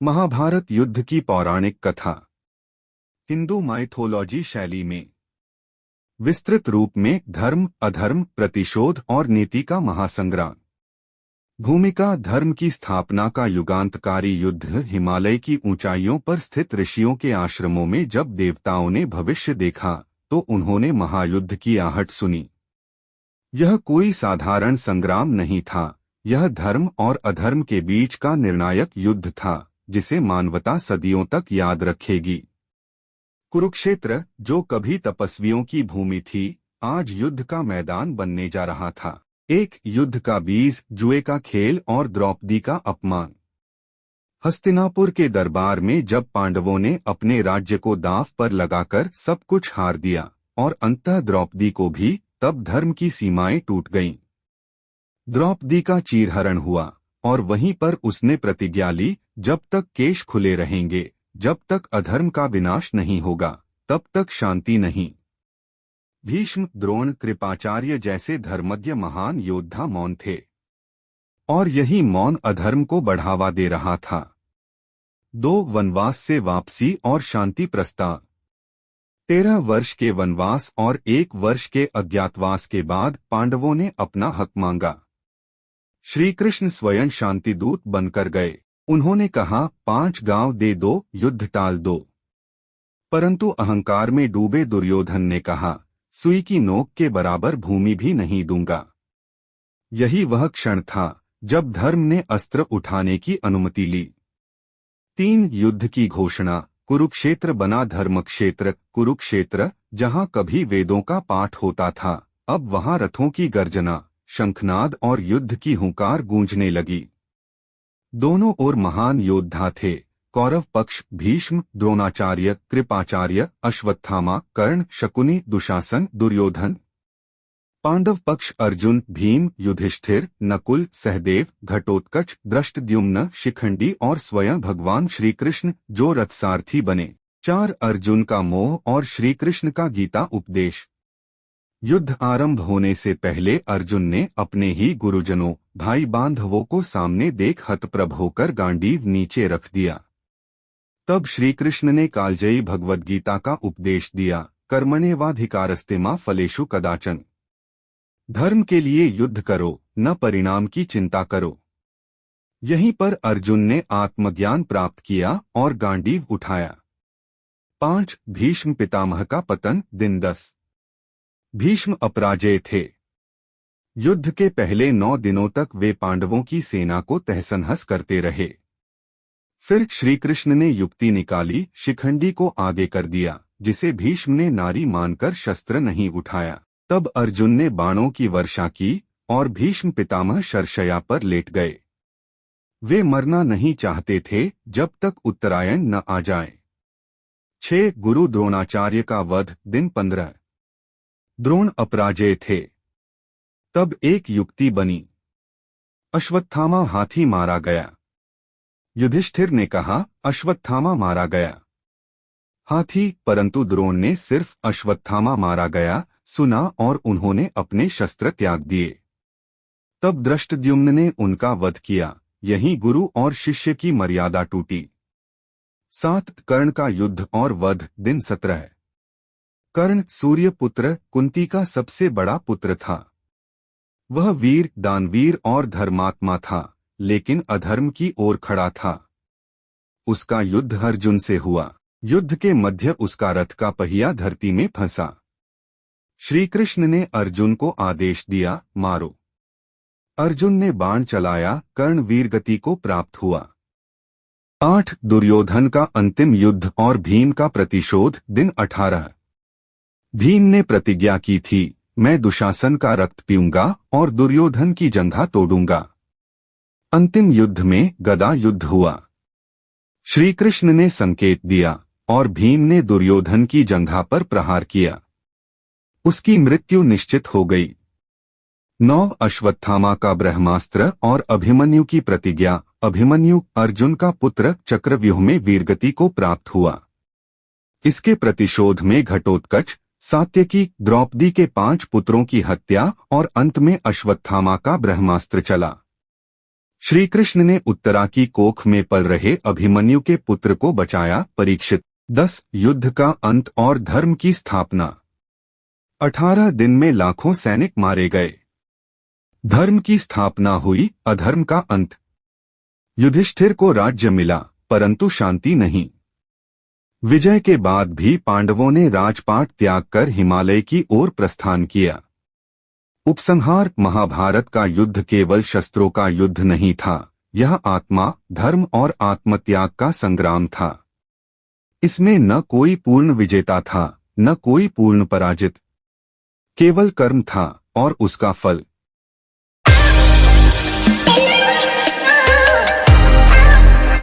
महाभारत युद्ध की पौराणिक कथा हिंदू माइथोलॉजी शैली में विस्तृत रूप में धर्म, अधर्म, प्रतिशोध और नीति का महासंग्राम। भूमिका धर्म की स्थापना का युगांतकारी युद्ध। हिमालय की ऊंचाइयों पर स्थित ऋषियों के आश्रमों में जब देवताओं ने भविष्य देखा तो उन्होंने महायुद्ध की आहट सुनी। यह कोई साधारण संग्राम नहीं था, यह धर्म और अधर्म के बीच का निर्णायक युद्ध था जिसे मानवता सदियों तक याद रखेगी। कुरुक्षेत्र, जो कभी तपस्वियों की भूमि थी, आज युद्ध का मैदान बनने जा रहा था। एक युद्ध का बीज, जुए का खेल और द्रौपदी का अपमान। हस्तिनापुर के दरबार में जब पांडवों ने अपने राज्य को दांव पर लगाकर सब कुछ हार दिया और अंततः द्रौपदी को भी, तब धर्म की सीमाएं टूट गईं। द्रौपदी का चीरहरण हुआ और वहीं पर उसने प्रतिज्ञा ली, जब तक केश खुले रहेंगे, जब तक अधर्म का विनाश नहीं होगा, तब तक शांति नहीं। भीष्म, द्रोण, कृपाचार्य जैसे धर्मज्ञ महान योद्धा मौन थे और यही मौन अधर्म को बढ़ावा दे रहा था। 2 वनवास से वापसी और शांति प्रस्ताव। 13 वर्ष के वनवास और 1 वर्ष के अज्ञातवास के बाद पांडवों ने अपना हक मांगा। श्री कृष्ण स्वयं शांतिदूत बनकर गए। उन्होंने कहा, 5 गांव दे दो, युद्ध टाल दो। परंतु अहंकार में डूबे दुर्योधन ने कहा, सुई की नोक के बराबर भूमि भी नहीं दूंगा। यही वह क्षण था जब धर्म ने अस्त्र उठाने की अनुमति ली। 3 युद्ध की घोषणा। कुरुक्षेत्र बना धर्मक्षेत्र। कुरुक्षेत्र, जहां कभी वेदों का पाठ होता था, अब वहां रथों की गर्जना, शंखनाद और युद्ध की हुंकार गूंजने लगी। दोनों ओर महान योद्धा थे। कौरव पक्ष भीष्म, द्रोणाचार्य, कृपाचार्य, अश्वत्थामा, कर्ण, शकुनि, दुशासन, दुर्योधन। पांडव पक्ष अर्जुन, भीम, युधिष्ठिर, नकुल, सहदेव, घटोत्कच, दृष्टद्युम्न, शिखंडी और स्वयं भगवान श्री कृष्ण, जो रथसारथी बने। 4 अर्जुन का मोह और श्री कृष्ण का गीता उपदेश। युद्ध आरंभ होने से पहले अर्जुन ने अपने ही गुरुजनों, भाई बांधवों को सामने देख हतप्रभ होकर गांडीव नीचे रख दिया। तब श्री कृष्ण ने कालजयी भगवद गीता का उपदेश दिया, कर्मण्येवाधिकारस्ते मा फलेषु कदाचन। धर्म के लिए युद्ध करो, न परिणाम की चिंता करो। यहीं पर अर्जुन ने आत्मज्ञान प्राप्त किया और गांडीव उठाया। 5 भीष्म पितामह का पतन। दिन 10। भीष्म अपराजेय थे। युद्ध के पहले 9 दिनों तक वे पांडवों की सेना को तहस-नहस करते रहे। फिर श्री कृष्ण ने युक्ति निकाली, शिखंडी को आगे कर दिया, जिसे भीष्म ने नारी मानकर शस्त्र नहीं उठाया। तब अर्जुन ने बाणों की वर्षा की और भीष्म पितामह शरशय्या पर लेट गए। वे मरना नहीं चाहते थे जब तक उत्तरायण न आ जाए। 6 गुरु द्रोणाचार्य का वध। दिन 15। द्रोण अपराजेय थे। तब एक युक्ति बनी। अश्वत्थामा हाथी मारा गया। युधिष्ठिर ने कहा, अश्वत्थामा मारा गया। हाथी, परंतु द्रोण ने सिर्फ अश्वत्थामा मारा गया सुना और उन्होंने अपने शस्त्र त्याग दिए। तब दृष्टद्युम्न ने उनका वध किया। यहीं गुरु और शिष्य की मर्यादा टूटी। 7 कर्ण का युद्ध और वध। दिन 17। कर्ण सूर्यपुत्र, कुंती का सबसे बड़ा पुत्र था। वह वीर, दानवीर और धर्मात्मा था, लेकिन अधर्म की ओर खड़ा था। उसका युद्ध अर्जुन से हुआ। युद्ध के मध्य उसका रथ का पहिया धरती में फंसा। श्री कृष्ण ने अर्जुन को आदेश दिया, मारो। अर्जुन ने बाण चलाया, कर्ण वीरगति को प्राप्त हुआ। 8 दुर्योधन का अंतिम युद्ध और भीम का प्रतिशोध। दिन 18। भीम ने प्रतिज्ञा की थी, मैं दुशासन का रक्त पीऊंगा और दुर्योधन की जंघा तोड़ूंगा। अंतिम युद्ध में गदा युद्ध हुआ। श्री कृष्ण ने संकेत दिया और भीम ने दुर्योधन की जंघा पर प्रहार किया। उसकी मृत्यु निश्चित हो गई। 9 अश्वत्थामा का ब्रह्मास्त्र और अभिमन्यु की प्रतिज्ञा। अभिमन्यु, अर्जुन का पुत्र, चक्रव्यूह में वीरगति को प्राप्त हुआ। इसके प्रतिशोध में घटोत्कच, सात्यकी, द्रौपदी के 5 पुत्रों की हत्या और अंत में अश्वत्थामा का ब्रह्मास्त्र चला। श्री कृष्ण ने उत्तरा की कोख में पल रहे अभिमन्यु के पुत्र को बचाया। परीक्षित 10 युद्ध का अंत और धर्म की स्थापना। 18 दिन में लाखों सैनिक मारे गए। धर्म की स्थापना हुई, अधर्म का अंत। युधिष्ठिर को राज्य मिला परंतु शांति नहीं। विजय के बाद भी पांडवों ने राजपाट त्याग कर हिमालय की ओर प्रस्थान किया। उपसंहार। महाभारत का युद्ध केवल शस्त्रों का युद्ध नहीं था, यह आत्मा, धर्म और आत्मत्याग का संग्राम था। इसमें न कोई पूर्ण विजेता था, न कोई पूर्ण पराजित। केवल कर्म था और उसका फल।